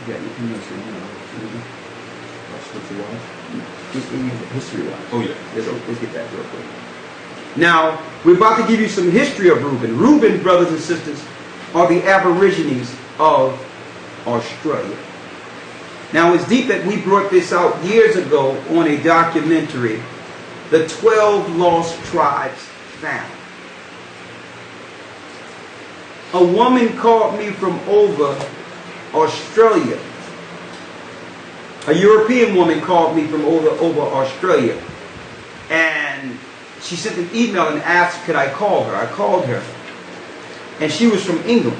Yeah, you can mention, history-wise. Oh, yeah. Let's get that real quick. Now, we're about to give you some history of Reuben. Reuben, brothers and sisters, are the Aborigines of Australia. Now, it's deep that we brought this out years ago on a documentary, The 12 Lost Tribes Found. A woman called me from over Australia. A European woman called me from over Australia. And she sent an email and asked could I call her. I called her. And she was from England.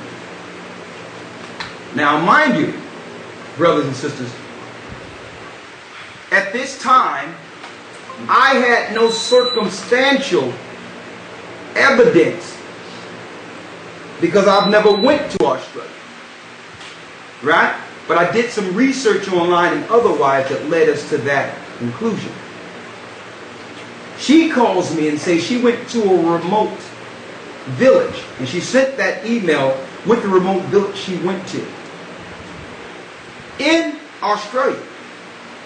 Now, mind you, brothers and sisters, at this time, I had no circumstantial evidence because I've never went to Australia, right? But I did some research online and otherwise that led us to that conclusion. She calls me and says she went to a remote village, and she sent that email with the remote village she went to in Australia.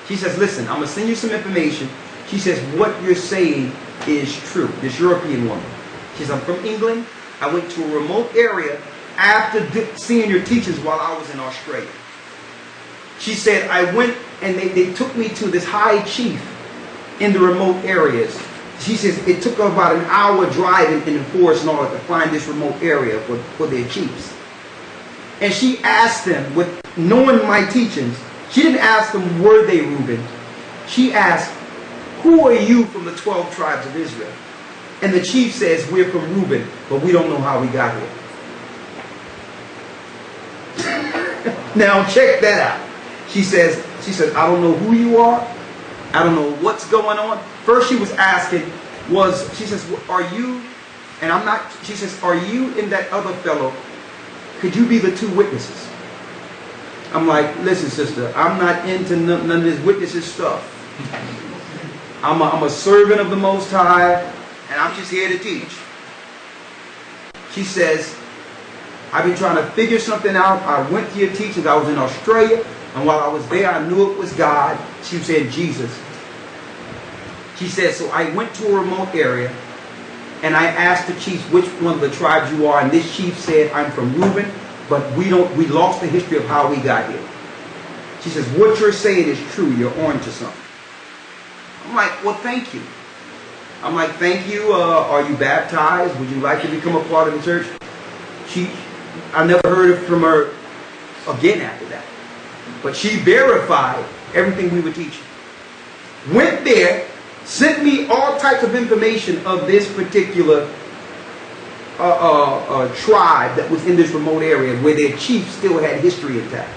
She says, listen, I'm going to send you some information. She says, what you're saying is true. This European woman. She says, I'm from England. I went to a remote area after seeing your teachers while I was in Australia. She said, I went and they took me to this high chief in the remote areas. She says, it took about an hour driving in the forest and all that to find this remote area for their chiefs. And she asked them, with knowing my teachings, she didn't ask them, were they Reuben? She asked, who are you from the 12 tribes of Israel? And the chief says, we're from Reuben, but we don't know how we got here. Now check that out. She says, I don't know who you are. I don't know what's going on. First she was asking, she says, are you, and I'm not, she says, are you and that other fellow, could you be the two witnesses? I'm like, listen, sister, I'm not into none of this witnesses stuff. I'm a servant of the Most High, and I'm just here to teach. She says, I've been trying to figure something out. I went to your teachings. I was in Australia, and while I was there, I knew it was God. She said, Jesus. She said, so I went to a remote area, and I asked the chief which one of the tribes you are, and this chief said, I'm from Reuben, but we lost the history of how we got here. She says, what you're saying is true. You're on to something. I'm like, well, thank you. I'm like, thank you. Are you baptized? Would you like to become a part of the church? I never heard from her again after that. But she verified everything we were teaching. Went there, sent me all types of information of this particular tribe that was in this remote area where their chief still had history intact.